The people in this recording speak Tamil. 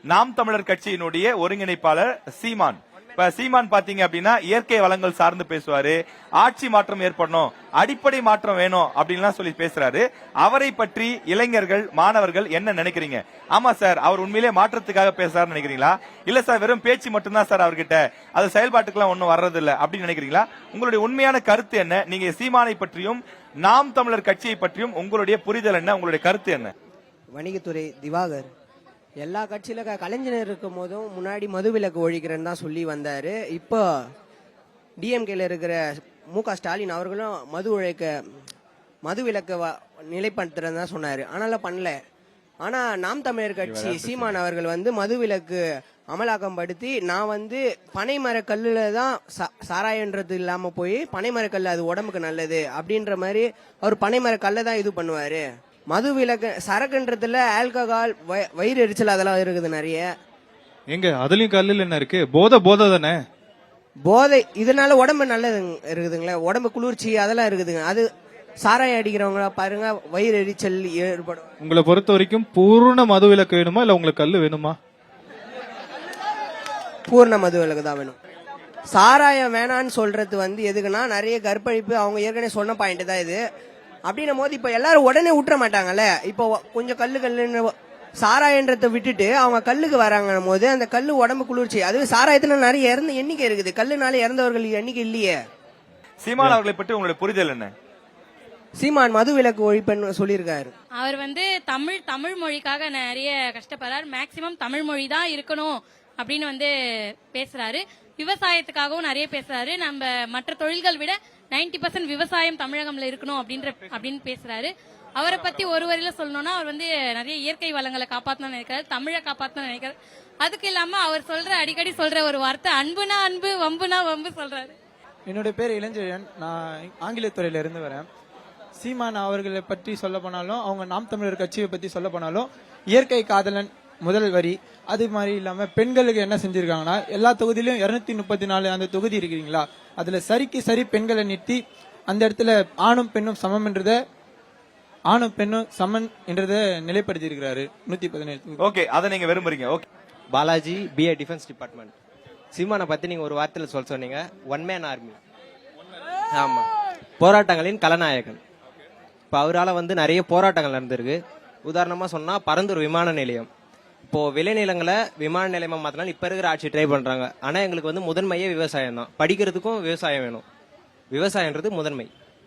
நாம் தமிழர் கட்சியினுடைய ஒருங்கிணைப்பாளர் சீமான். இப்ப சீமான் பாத்தீங்க அப்படின்னா இயற்கை வளங்கள் சார்ந்து பேசுவாரு, ஆட்சி மாற்றம் ஏற்படணும், அடிப்படை மாற்றம் வேணும் அப்படின்லாம் சொல்லி பேசுறாரு. அவரை பற்றி இளைஞர்கள் மாணவர்கள் என்ன நினைக்கிறீங்க? ஆமா சார், அவர் உண்மையிலே மாற்றத்துக்காக பேசுறாருன்னு நினைக்கிறீங்களா? இல்ல சார், வெறும் பேச்சு மட்டும்தான் சார் அவர்கிட்ட, அது செயல்பாட்டுக்கெல்லாம் ஒன்னும் வர்றது இல்ல அப்படின்னு நினைக்கிறீங்களா? உங்களுடைய உண்மையான கருத்து என்ன? நீங்க சீமானை பற்றியும் நாம் தமிழர் கட்சியை பற்றியும் உங்களுடைய புரிதல் என்ன, உங்களுடைய கருத்து என்ன? வணிகத்துறை திவாகர் எல்லா கட்சியில கலைஞர் இருக்கும் போதும் முன்னாடி மதுவிலக்கு ஒழிக்கிறேன்னு தான் சொல்லி வந்தாரு. இப்போ டிஎம்கேல இருக்கிற மு.க. ஸ்டாலின் அவர்களும் மதுவிலக்கு நிலைப்படுத்துறேன்னு தான் சொன்னாரு. ஆனாலும் பண்ணல. ஆனா நாம் தமிழர் கட்சி சீமான் அவர்கள் மதுவிலக்கு அமலாக்கம் படுத்தி நான் பனைமர கல்லுல தான் சாராயன்றது இல்லாம போய் பனைமர கல் அது உடம்புக்கு நல்லது அப்படின்ற மாதிரி அவர் பனைமர கல்ல தான் இது பண்ணுவாரு. மது விலக்கு சரக்குன்றதுல ஆல்கஹால் வயிறு எரிச்சல் அதெல்லாம் இருக்குது நிறைய. எங்க அதுலயும் கல்லுல என்ன இருக்கு? போதை தானே. போதை இதனால உடம்பு நல்லது இருக்குதுங்களா, உடம்பு குளிர்ச்சி அதெல்லாம் இருக்குதுங்க. அது சாராயம் அடிக்கிறவங்க பாருங்க வயிறு எரிச்சல் ஏற்படும். உங்களை பொறுத்த வரைக்கும் பூர்ண மது விலக்கு வேணுமா இல்ல உங்களுக்கு கல்லு வேணுமா? பூர்ண மது விலக்கு தான் வேணும். சாராயம் வேணான்னு சொல்றது எதுக்குன்னா நிறைய கற்பழிப்பு, அவங்க ஏற்கனவே சொன்ன பாயிண்ட் தான் இது. அப்படின்னும் போது இப்ப எல்லாரும் உடனே விட்டுற மாட்டாங்கல்ல. இப்போ கொஞ்சம் கல்லுன்னு சாராயன்றதை விட்டுட்டு அவங்க கல்லுக்கு வராங்க போது அந்த கல்லு உடம்பு குளிர்ச்சி. அதுவே சாராயத்துல நிறைய இறந்த எண்ணிக்கை இருக்குது, கல்லுனால இறந்தவர்கள் எண்ணிக்கை இல்லையே. சீமான் அவர்களை பற்றி உங்களுடைய புரிதல் என்ன? சீமான் மது விலக்கு ஒழிப்புன்னு சொல்லியிருக்காரு. அவர் தமிழ் மொழிக்காக நிறைய கஷ்டப்படுறாரு. மேக்சிமம் தமிழ் மொழி தான் இருக்கணும் அப்படின்னு பேசுறாரு. விவசாயத்துக்காகவும் நிறைய பேசுறாரு. நம்ம மற்ற தொழில்கள் விட 90% விவசாயம் தமிழகம்ல இருக்கணும் அப்படின்னு பேசுறாரு. அவரை பத்தி ஒரு வரியில சொல்லணும்னா அவர் நிறைய இயற்கை வளங்களை காப்பாற்றணும்னு நினைக்கிறாரு, தமிழை காப்பாற்றணும்னு நினைக்கிறாரு. அதுக்கு இல்லாம அவர் அடிக்கடி சொல்ற ஒரு வார்த்தை அன்புனா அன்பு, வம்புனா வம்பு சொல்றாரு. என்னுடைய பேர் இளஞ்செழியன், நான் ஆங்கிலத்துறையில இருந்து வரேன். சீமான் அவர்களை பற்றி சொல்ல போனாலும், அவங்க நாம் தமிழர் கட்சியை பத்தி சொல்ல போனாலும், இயற்கை காதலன் முதல் வரி. அது மாதிரி இல்லாம பெண்களுக்கு என்ன செஞ்சிருக்காங்கன்னா, எல்லா தொகுதியிலும் 234 அந்த தொகுதி இருக்கிறீங்களா, அதுல சரிக்கு சரி பெண்களை நிறுத்தி அந்த இடத்துல ஆணும் பெண்ணும் சமம் என்றதை நிலைப்படுத்தி இருக்கிறாரு 117. ஓகே, அதை நீங்க விரும்புறீங்க. Okay, Balaji, BA defence department. சீமானை பத்தி நீங்க ஒரு வார்த்தையில சொன்னீங்க, ஒன் மேன் ஆர்மி. ஆமா, போராட்டங்களின் கலநாயகன். இப்ப அவரால் நிறைய போராட்டங்கள் நடந்திருக்கு. உதாரணமா சொன்னா பரந்தூர் விமான நிலையம், இப்போ விளைநிலங்களை விமான நிலையமா மாத்தினாலும் இப்ப இருக்கிற ஆட்சி ட்ரை பண்றாங்க. ஆனா எங்களுக்கு முதன்மையே விவசாயம் தான். படிக்கிறதுக்கும் விவசாயம் வேணும், விவசாயம்ன்றது முதன்மை.